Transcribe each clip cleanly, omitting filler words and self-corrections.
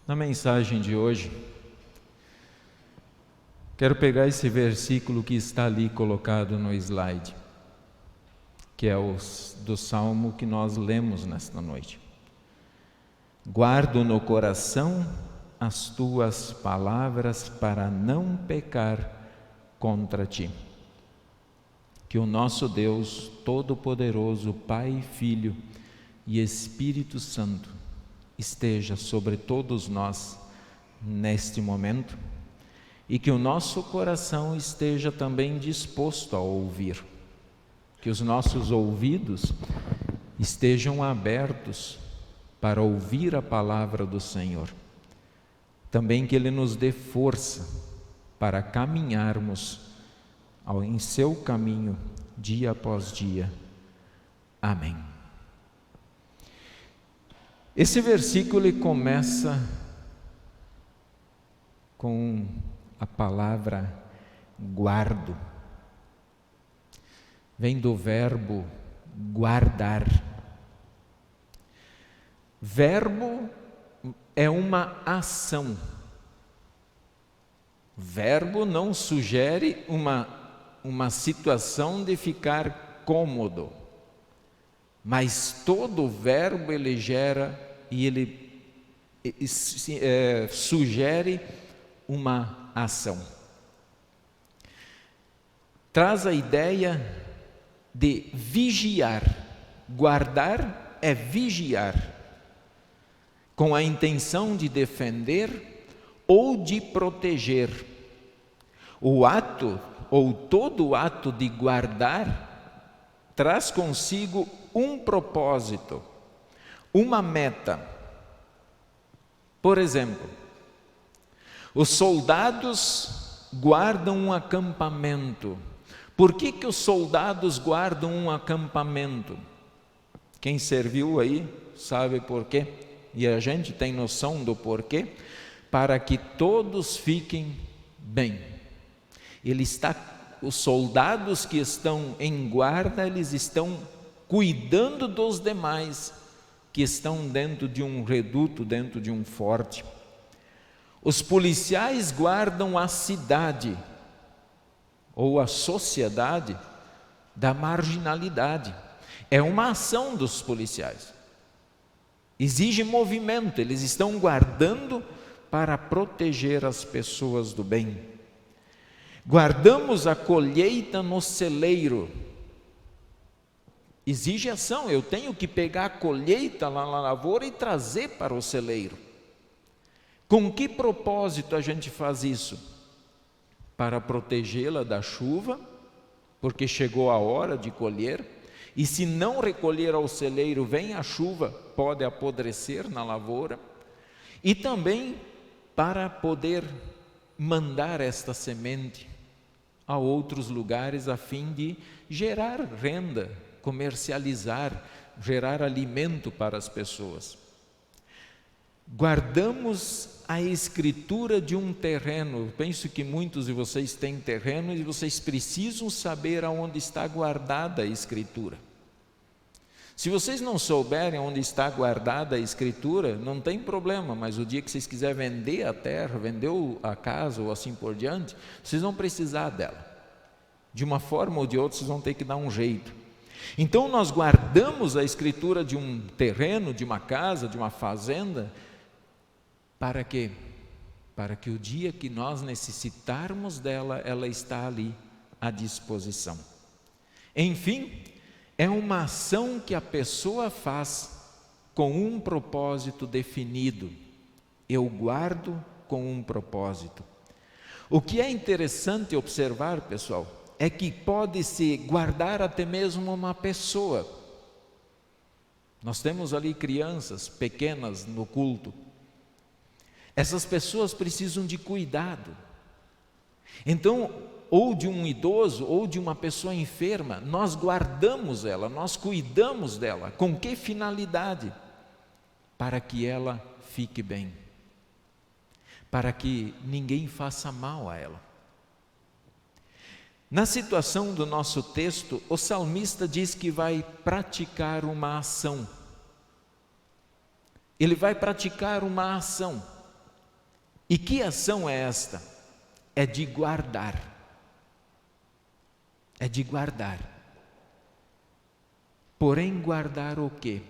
Na mensagem de hoje, quero pegar esse versículo que está ali colocado no slide, que é do Salmo que nós lemos nesta noite. Guardo no coração as tuas palavras para não pecar contra ti. Que o nosso Deus Todo-Poderoso, Pai, Filho e Espírito Santo esteja sobre todos nós neste momento e que o nosso coração esteja também disposto a ouvir, que os nossos ouvidos estejam abertos para ouvir a palavra do Senhor, também que Ele nos dê força para caminharmos em seu caminho dia após dia. Amém. Esse versículo ele começa com a palavra guardo. Vem do verbo guardar. Verbo é uma ação. Verbo não sugere uma situação de ficar cômodo, mas todo verbo ele gera e ele sugere uma ação. Traz a ideia de vigiar. Guardar é vigiar, com a intenção de defender ou de proteger. O ato, ou todo ato de guardar, traz consigo um propósito, uma meta. Por exemplo, os soldados guardam um acampamento. Por que os soldados guardam um acampamento? Quem serviu aí sabe por quê, e a gente tem noção do porquê. Para que todos fiquem bem. Os soldados que estão em guarda, eles estão cuidando dos demais que estão dentro de um reduto, dentro de um forte. Os policiais guardam a cidade ou a sociedade da marginalidade. É uma ação dos policiais. Exige movimento, eles estão guardando para proteger as pessoas do bem. Guardamos a colheita no celeiro. Exige ação, eu tenho que pegar a colheita lá na lavoura e trazer para o celeiro. Com que propósito a gente faz isso? Para protegê-la da chuva, porque chegou a hora de colher, e se não recolher ao celeiro, vem a chuva, pode apodrecer na lavoura, e também para poder mandar esta semente a outros lugares a fim de gerar renda, comercializar, gerar alimento para as pessoas. Guardamos a escritura de um terreno. Penso que muitos de vocês têm terreno e vocês precisam saber aonde está guardada a escritura. Se vocês não souberem onde está guardada a escritura, não tem problema, mas o dia que vocês quiserem vender a terra, vender a casa ou assim por diante, vocês vão precisar dela. De uma forma ou de outra, vocês vão ter que dar um jeito. Então nós guardamos a escritura de um terreno, de uma casa, de uma fazenda, para quê? Para que o dia que nós necessitarmos dela, ela está ali à disposição. Enfim, é uma ação que a pessoa faz com um propósito definido. Eu guardo com um propósito. O que é interessante observar, pessoal, é que pode-se guardar até mesmo uma pessoa. Nós temos ali crianças pequenas no culto. Essas pessoas precisam de cuidado. Então, ou de um idoso, ou de uma pessoa enferma, nós guardamos ela, nós cuidamos dela. Com que finalidade? Para que ela fique bem. Para que ninguém faça mal a ela. Na situação do nosso texto, o salmista diz que vai praticar uma ação. Ele vai praticar uma ação. E que ação é esta? É de guardar. É de guardar. Porém, guardar o quê?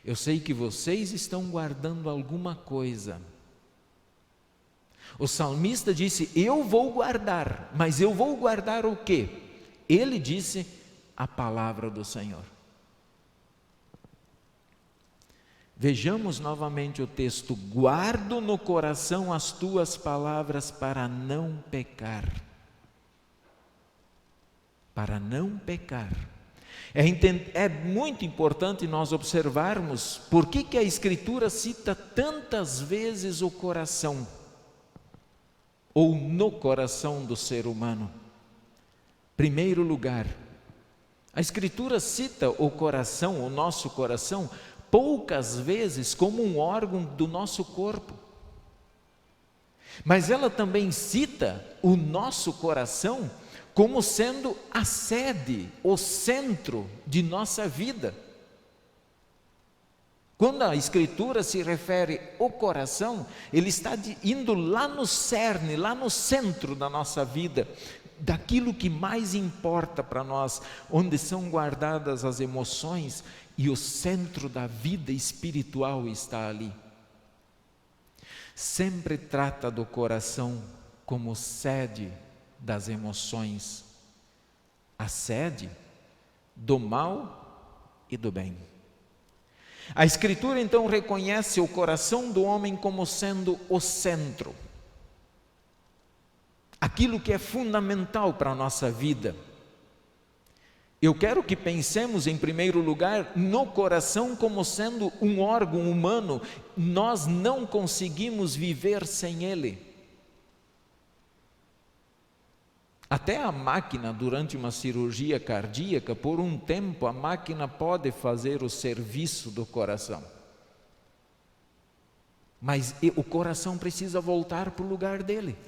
Eu sei que vocês estão guardando alguma coisa. O salmista disse: eu vou guardar, mas eu vou guardar o quê? Ele disse: a palavra do Senhor. Vejamos novamente o texto: guardo no coração as tuas palavras para não pecar. Para não pecar. É muito importante nós observarmos por que a Escritura cita tantas vezes o coração, ou no coração do ser humano. Primeiro lugar, a Escritura cita o coração, o nosso coração, poucas vezes como um órgão do nosso corpo. Mas ela também cita o nosso coração como sendo a sede, o centro de nossa vida. Quando a Escritura se refere ao coração, ele está indo lá no cerne, lá no centro da nossa vida, daquilo que mais importa para nós, onde são guardadas as emoções e o centro da vida espiritual está ali. Sempre trata do coração como sede das emoções, a sede do mal e do bem. A Escritura então reconhece o coração do homem como sendo o centro, aquilo que é fundamental para a nossa vida. Eu quero que pensemos em primeiro lugar no coração como sendo um órgão humano. Nós não conseguimos viver sem ele. Até a máquina, durante uma cirurgia cardíaca, por um tempo a máquina pode fazer o serviço do coração. Mas o coração precisa voltar para o lugar dele.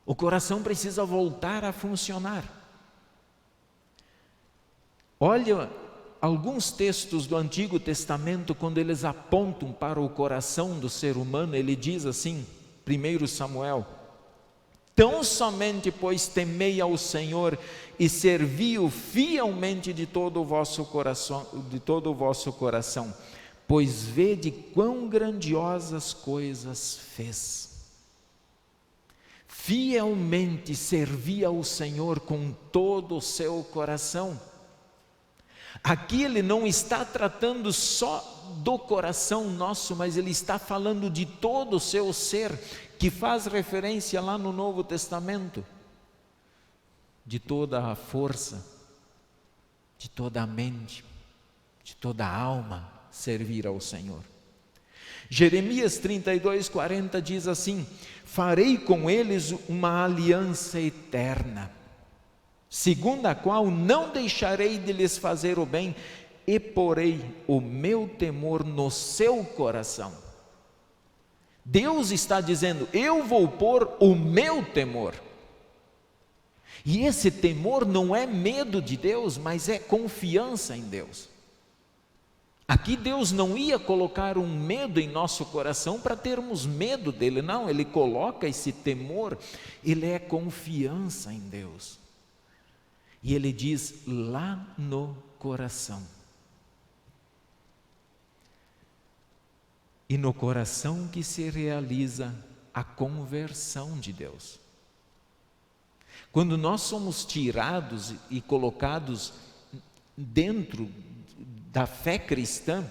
O coração precisa voltar a funcionar. Olha alguns textos do Antigo Testamento, quando eles apontam para o coração do ser humano, ele diz assim, 1 Samuel: tão somente, pois, temei ao Senhor e servi-o fielmente de todo o vosso coração, pois vede quão grandiosas coisas fez. Fielmente servia ao Senhor com todo o seu coração. Aqui ele não está tratando só do coração nosso, mas ele está falando de todo o seu ser, que faz referência lá no Novo Testamento, de toda a força, de toda a mente, de toda a alma, servir ao Senhor. Jeremias 32:40 diz assim: farei com eles uma aliança eterna, segundo a qual não deixarei de lhes fazer o bem, e porei o meu temor no seu coração. Deus está dizendo: eu vou pôr o meu temor. E esse temor não é medo de Deus, mas é confiança em Deus. Aqui Deus não ia colocar um medo em nosso coração para termos medo dele, não. Ele coloca esse temor, ele é confiança em Deus. E ele diz: lá no coração. E no coração que se realiza a conversão de Deus. Quando nós somos tirados e colocados dentro da fé cristã,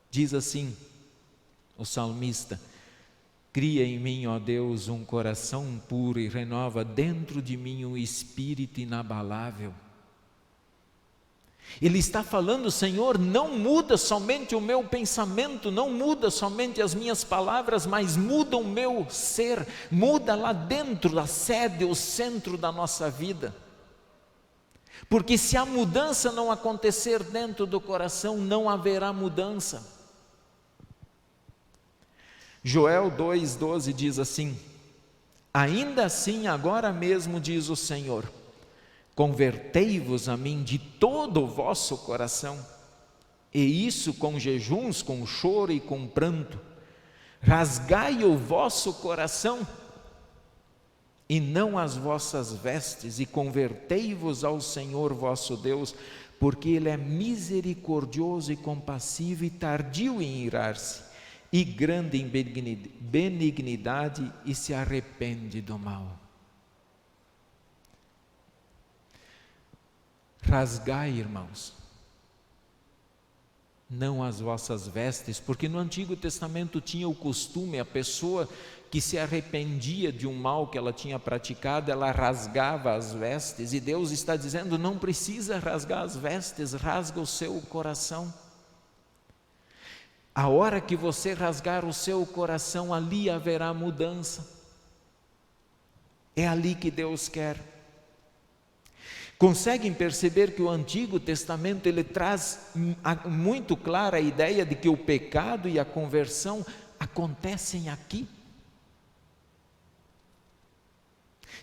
diz assim o salmista: cria em mim, ó Deus, um coração puro e renova dentro de mim um espírito inabalável. Ele está falando: Senhor, não muda somente o meu pensamento, não muda somente as minhas palavras, mas muda o meu ser, muda lá dentro a sede, o centro da nossa vida. Porque se a mudança não acontecer dentro do coração, não haverá mudança. Joel 2,12 diz assim: ainda assim agora mesmo, diz o Senhor, convertei-vos a mim de todo o vosso coração, e isso com jejuns, com choro e com pranto, rasgai o vosso coração e não as vossas vestes, e convertei-vos ao Senhor vosso Deus, porque Ele é misericordioso e compassivo e tardio em irar-se, e grande em benignidade, e se arrepende do mal. Rasgai, irmãos, não as vossas vestes, porque no Antigo Testamento tinha o costume, a pessoa que se arrependia de um mal que ela tinha praticado, ela rasgava as vestes, e Deus está dizendo: não precisa rasgar as vestes, rasga o seu coração. A hora que você rasgar o seu coração, ali haverá mudança. É ali que Deus quer. Conseguem perceber que o Antigo Testamento ele traz muito clara a ideia de que o pecado e a conversão acontecem aqui.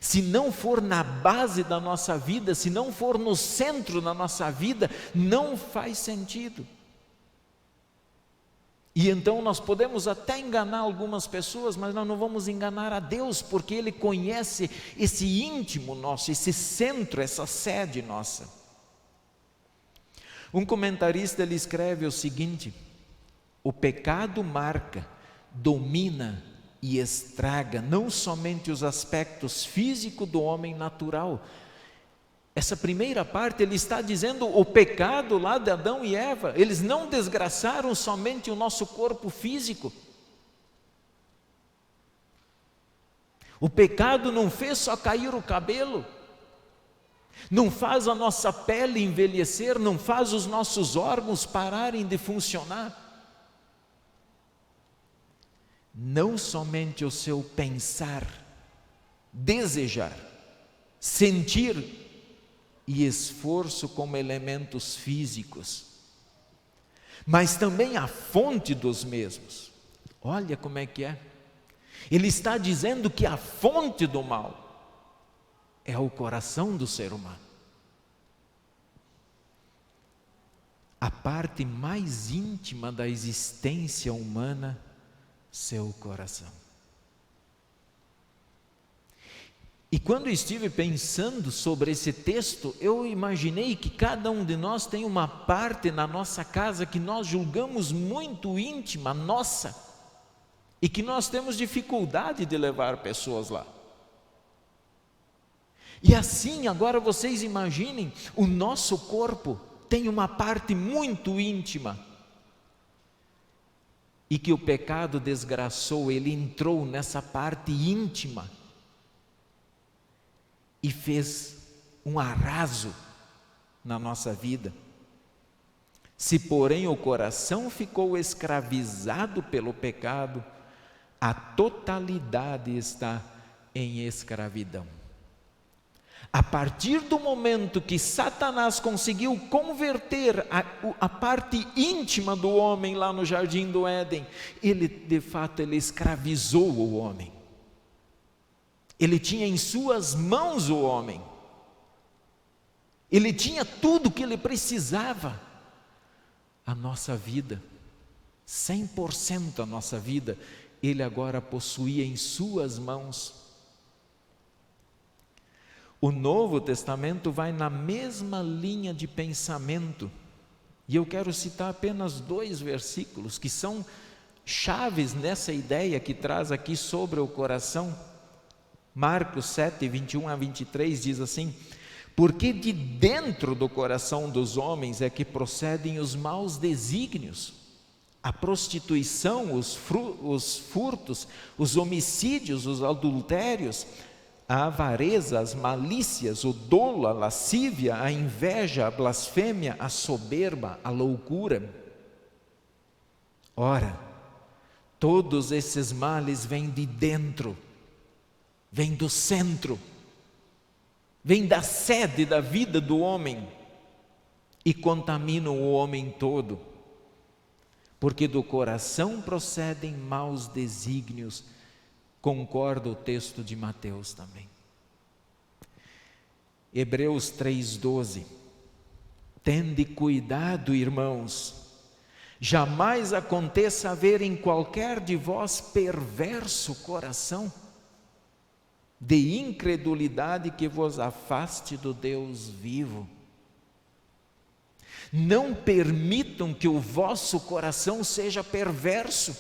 Se não for na base da nossa vida, se não for no centro da nossa vida, não faz sentido. E então nós podemos até enganar algumas pessoas, mas nós não vamos enganar a Deus, porque Ele conhece esse íntimo nosso, esse centro, essa sede nossa. Um comentarista ele escreve o seguinte: o pecado marca, domina e estraga não somente os aspectos físicos do homem natural. Essa primeira parte ele está dizendo o pecado lá de Adão e Eva, eles não desgraçaram somente o nosso corpo físico. O pecado não fez só cair o cabelo, não faz a nossa pele envelhecer, não faz os nossos órgãos pararem de funcionar. Não somente o seu pensar, desejar, sentir e esforço como elementos físicos, mas também a fonte dos mesmos. Olha como é que é. Ele está dizendo que a fonte do mal é o coração do ser humano. A parte mais íntima da existência humana, seu coração. E quando estive pensando sobre esse texto, eu imaginei que cada um de nós tem uma parte na nossa casa que nós julgamos muito íntima, nossa, e que nós temos dificuldade de levar pessoas lá. E assim, agora vocês imaginem, o nosso corpo tem uma parte muito íntima, e que o pecado desgraçou, ele entrou nessa parte íntima, e fez um arraso na nossa vida. Se porém o coração ficou escravizado pelo pecado, a totalidade está em escravidão. A partir do momento que Satanás conseguiu converter a parte íntima do homem lá no jardim do Éden, ele de fato ele escravizou o homem. Ele tinha em suas mãos o homem. Ele tinha tudo o que ele precisava. A nossa vida, 100% a nossa vida, ele agora possuía em suas mãos. O Novo Testamento vai na mesma linha de pensamento. E eu quero citar apenas 2 versículos que são chaves nessa ideia que traz aqui sobre o coração. Marcos 7, 21 a 23 diz assim: porque de dentro do coração dos homens é que procedem os maus desígnios, a prostituição, os furtos, os homicídios, os adultérios, a avareza, as malícias, o dolo, a lascívia, a inveja, a blasfêmia, a soberba, a loucura. Ora, todos esses males vêm de dentro, vêm do centro, vêm da sede da vida do homem e contaminam o homem todo, porque do coração procedem maus desígnios. Concorda o texto de Mateus também. Hebreus 3,12: tende cuidado, irmãos, jamais aconteça haver em qualquer de vós perverso coração de incredulidade que vos afaste do Deus vivo. Não permitam que o vosso coração seja perverso,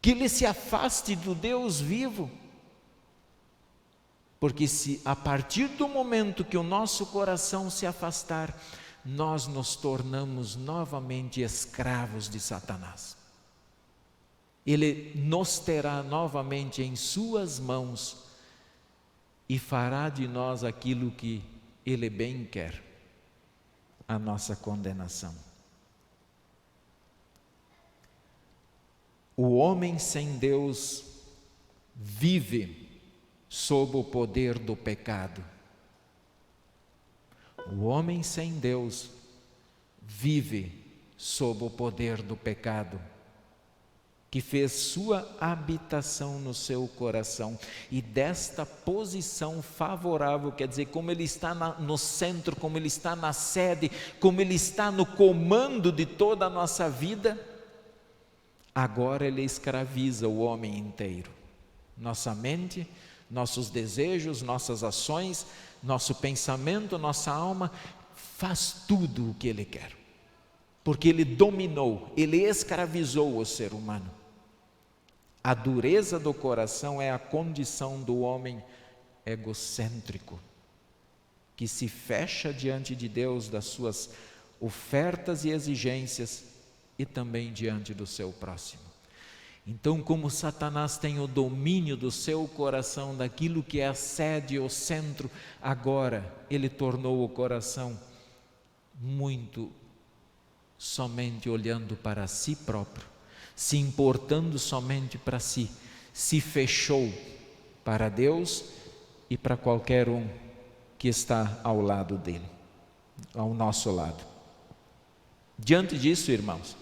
que ele se afaste do Deus vivo. Porque se a partir do momento que o nosso coração se afastar, nós nos tornamos novamente escravos de Satanás. Ele nos terá novamente em suas mãos e fará de nós aquilo que ele bem quer, a nossa condenação. O homem sem Deus vive sob o poder do pecado. O homem sem Deus vive sob o poder do pecado, que fez sua habitação no seu coração. E desta posição favorável, quer dizer, como ele está no centro, como ele está na sede, como ele está no comando de toda a nossa vida, agora ele escraviza o homem inteiro. Nossa mente, nossos desejos, nossas ações, nosso pensamento, nossa alma, faz tudo o que ele quer, porque ele dominou, ele escravizou o ser humano. A dureza do coração é a condição do homem egocêntrico, que se fecha diante de Deus, das suas ofertas e exigências, e também diante do seu próximo. Então, como Satanás tem o domínio do seu coração, daquilo que é a sede, o centro, agora ele tornou o coração muito somente olhando para si próprio, se importando somente para si, se fechou para Deus e para qualquer um que está ao lado dele, ao nosso lado. Diante disso, irmãos,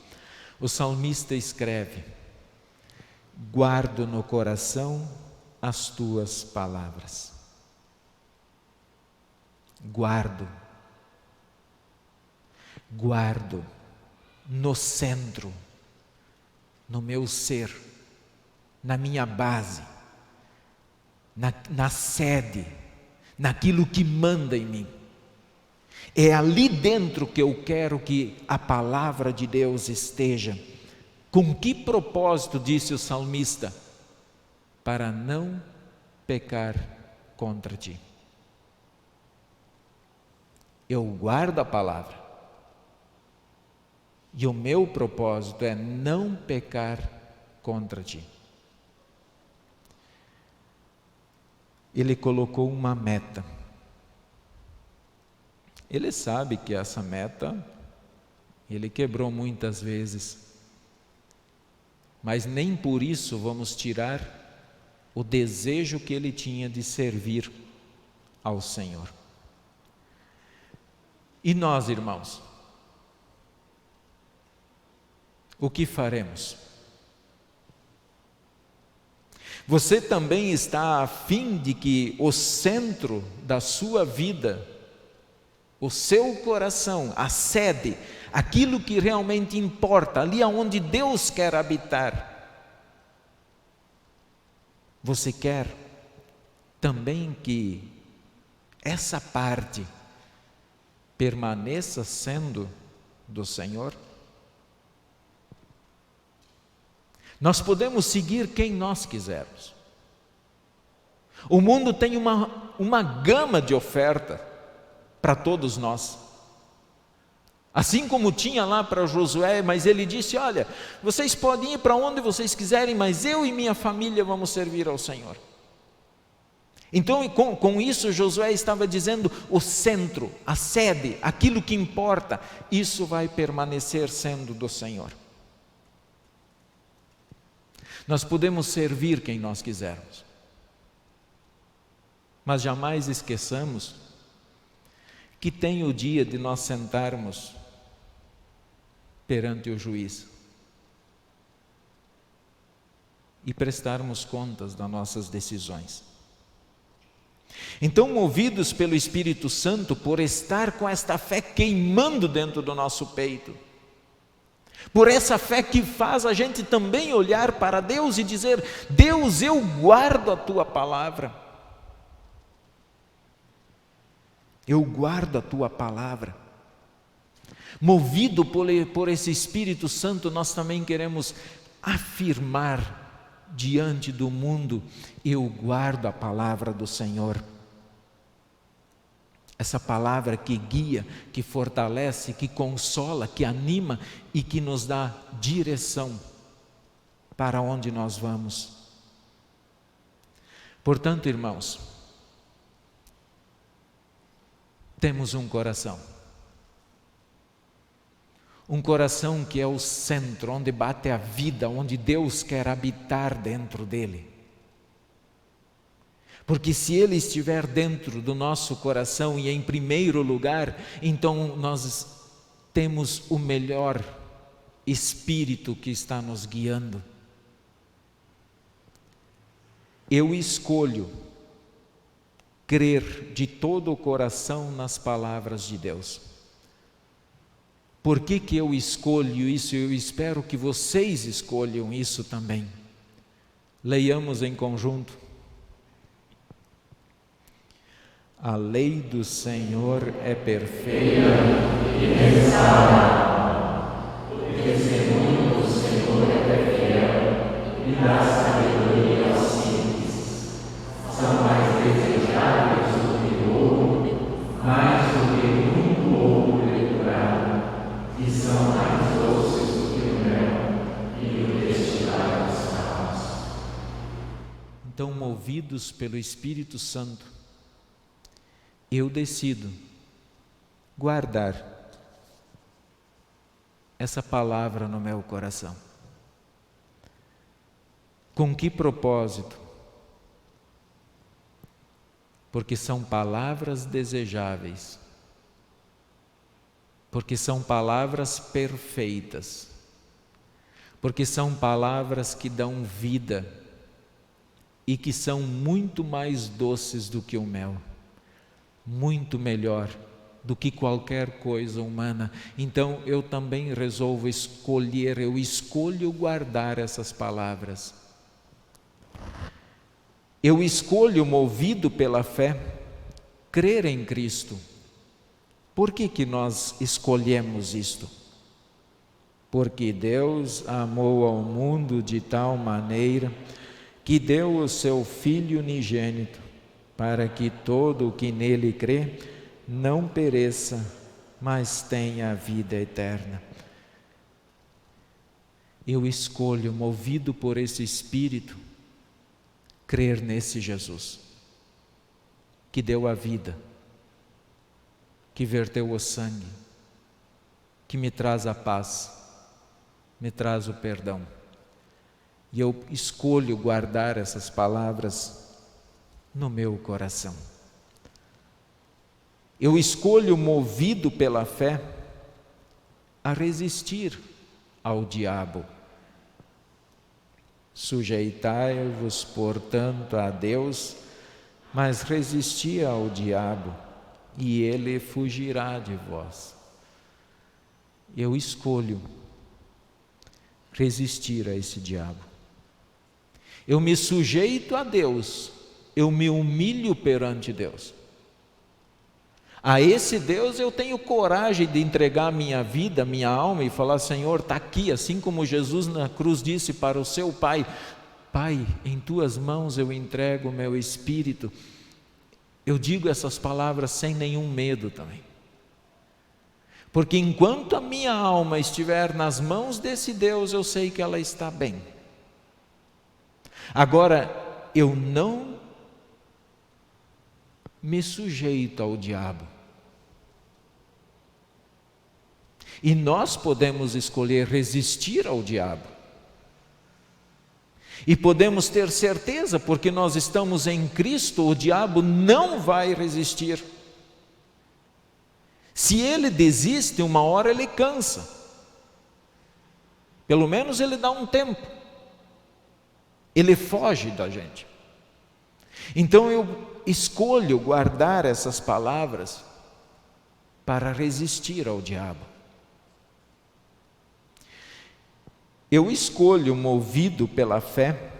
o salmista escreve: guardo no coração as tuas palavras. Guardo no centro, no meu ser, na minha base, na sede, naquilo que manda em mim. É ali dentro que eu quero que a palavra de Deus esteja. Com que propósito, disse o salmista? Para não pecar contra ti. Eu guardo a palavra, e o meu propósito é não pecar contra ti. Ele colocou uma meta. Ele sabe que essa meta ele quebrou muitas vezes, mas nem por isso vamos tirar o desejo que ele tinha de servir ao Senhor. E nós, irmãos, o que faremos? Você também está a fim de que o centro da sua vida, o seu coração, a sede, aquilo que realmente importa, ali aonde Deus quer habitar, você quer também que essa parte permaneça sendo do Senhor? Nós podemos seguir quem nós quisermos. O mundo tem uma gama de oferta para todos nós. Assim como tinha lá para Josué, mas ele disse: olha, vocês podem ir para onde vocês quiserem, mas eu e minha família vamos servir ao Senhor. Então, com isso, Josué estava dizendo: o centro, a sede, aquilo que importa, isso vai permanecer sendo do Senhor. Nós podemos servir quem nós quisermos, mas jamais esqueçamos que tem o dia de nós sentarmos perante o juiz e prestarmos contas das nossas decisões. Então, movidos pelo Espírito Santo, por estar com esta fé queimando dentro do nosso peito, Por essa fé que faz a gente também olhar para Deus e dizer: Deus, eu guardo a tua palavra. Eu guardo a tua palavra. Movido por esse Espírito Santo, nós também queremos afirmar diante do mundo: eu guardo a palavra do Senhor. Essa palavra que guia, que fortalece, que consola, que anima e que nos dá direção para onde nós vamos. Portanto, irmãos, temos um coração que é o centro, onde bate a vida, onde Deus quer habitar dentro dele. Porque se Ele estiver dentro do nosso coração e em primeiro lugar, então nós temos o melhor Espírito que está nos guiando. Eu escolho crer de todo o coração nas palavras de Deus. Por que eu escolho isso? Eu espero que vocês escolham isso também. Leiamos em conjunto. A lei do Senhor é perfeita e restaura. O testemunho do Senhor é fiel e dá sabedoria aos simples. São mais desejáveis do que o ouro, mais do que muito ouro depurado, e são mais doces do que o mel e o destilar dos favos. Então, movidos pelo Espírito Santo, eu decido guardar essa palavra no meu coração. Com que propósito? Porque são palavras desejáveis, porque são palavras perfeitas, porque são palavras que dão vida e que são muito mais doces do que o mel. Muito melhor do que qualquer coisa humana. Então eu também resolvo escolher, eu escolho guardar essas palavras. Eu escolho, movido pela fé, crer em Cristo. Por que nós escolhemos isto? Porque Deus amou ao mundo de tal maneira que deu o seu Filho unigênito, para que todo o que nele crê não pereça, mas tenha a vida eterna. Eu escolho, movido por esse Espírito, crer nesse Jesus, que deu a vida, que verteu o sangue, que me traz a paz, me traz o perdão. E eu escolho guardar essas palavras no meu coração. Eu escolho, movido pela fé, a resistir ao diabo. Sujeitai-vos, portanto, a Deus, mas resisti ao diabo, e ele fugirá de vós. Eu escolho resistir a esse diabo. Eu me sujeito a Deus, eu me humilho perante Deus. A esse Deus eu tenho coragem de entregar minha vida, minha alma e falar: Senhor, está aqui, assim como Jesus na cruz disse para o seu Pai: Pai, em tuas mãos eu entrego o meu espírito. Eu digo essas palavras sem nenhum medo também. Porque enquanto a minha alma estiver nas mãos desse Deus, eu sei que ela está bem. Agora, eu não me sujeito ao diabo. E nós podemos escolher resistir ao diabo. E podemos ter certeza, porque nós estamos em Cristo, o diabo não vai resistir. Se ele desiste, uma hora ele cansa. Pelo menos ele dá um tempo. Ele foge da gente. Então eu escolho guardar essas palavras para resistir ao diabo. Eu escolho, movido pela fé,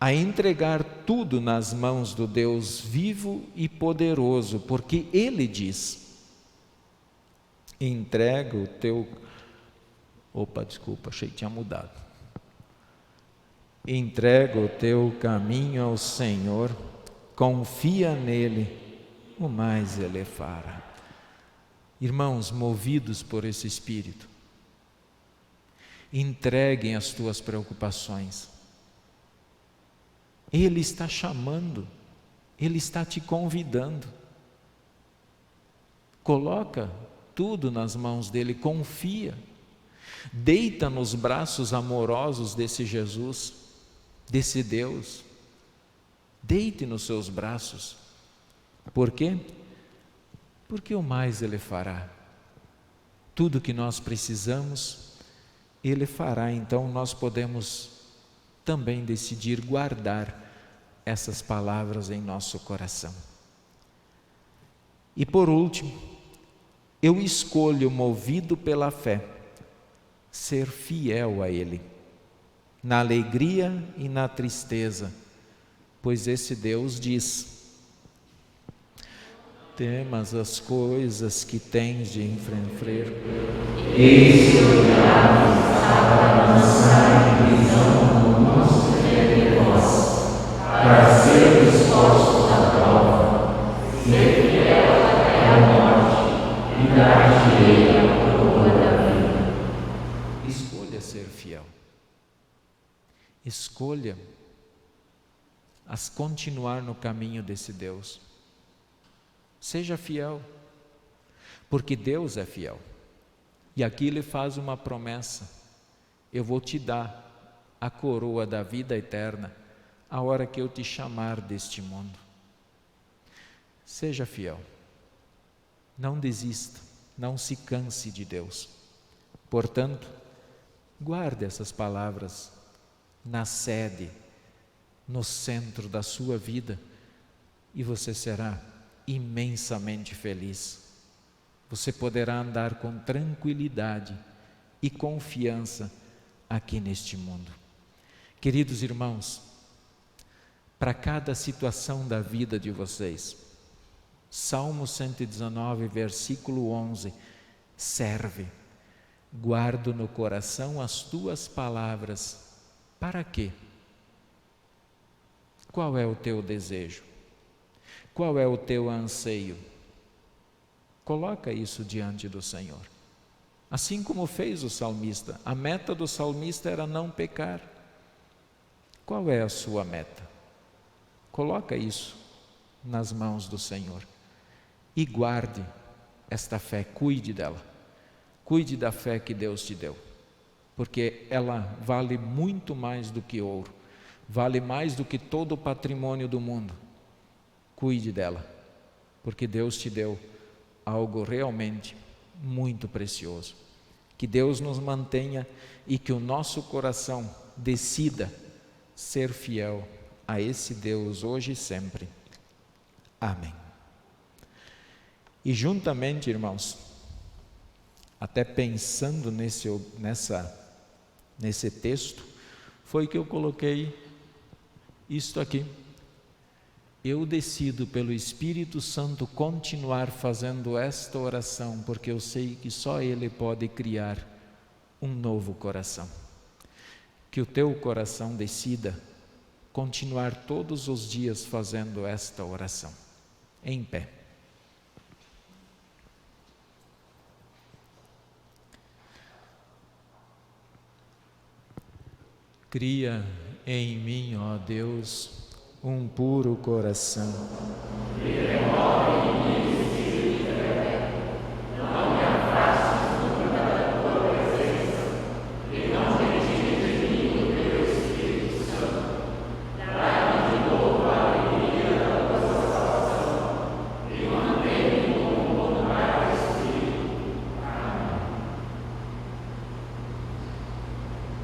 a entregar tudo nas mãos do Deus vivo e poderoso, porque Ele diz: entrega o teu... achei que tinha mudado. Entrega o teu caminho ao Senhor, confia nele, o mais Ele fará. Irmãos, movidos por esse Espírito, entreguem as tuas preocupações. Ele está chamando, Ele está te convidando. Coloca tudo nas mãos dele, confia. Deita nos braços amorosos desse Jesus, desse Deus. Deite nos seus braços. Por quê? Porque o mais Ele fará. Tudo que nós precisamos, Ele fará. Então nós podemos também decidir guardar essas palavras em nosso coração. E por último, eu escolho, movido pela fé, ser fiel a Ele, na alegria e na tristeza, pois esse Deus diz: temas as coisas que tens de enfrentar, eis que eu para lançar em prisão no monstro de vós, para ser expostos à prova, ser fiel até a morte, e dar-te-ei a coroa da vida. Escolha ser fiel. Escolha continuar no caminho desse Deus. Seja fiel, porque Deus é fiel. E aqui Ele faz uma promessa: eu vou te dar a coroa da vida eterna a hora que eu te chamar deste mundo. Seja fiel, não desista, não se canse de Deus. Portanto, guarde essas palavras na sede, no centro da sua vida, e você será imensamente feliz. Você poderá andar com tranquilidade e confiança aqui neste mundo. Queridos irmãos, para cada situação da vida de vocês, Salmo 119, versículo 11, serve: guardo no coração as tuas palavras. Para quê? Qual é o teu desejo? Qual é o teu anseio? Coloca isso diante do Senhor. Assim como fez o salmista. A meta do salmista era não pecar. Qual é a sua meta? Coloca isso nas mãos do Senhor. E guarde esta fé, cuide dela. Cuide da fé que Deus te deu. Porque ela vale muito mais do que ouro. Vale mais do que todo o patrimônio do mundo. Cuide dela, porque Deus te deu algo realmente muito precioso. Que Deus nos mantenha e que o nosso coração decida ser fiel a esse Deus hoje e sempre. Amém. E juntamente, irmãos, até pensando nesse texto, foi que eu coloquei isto aqui. Eu decido pelo Espírito Santo continuar fazendo esta oração, porque eu sei que só Ele pode criar um novo coração. Que o teu coração decida continuar todos os dias fazendo esta oração. Em pé. Cria em mim, ó Deus, um puro coração. E remove em mim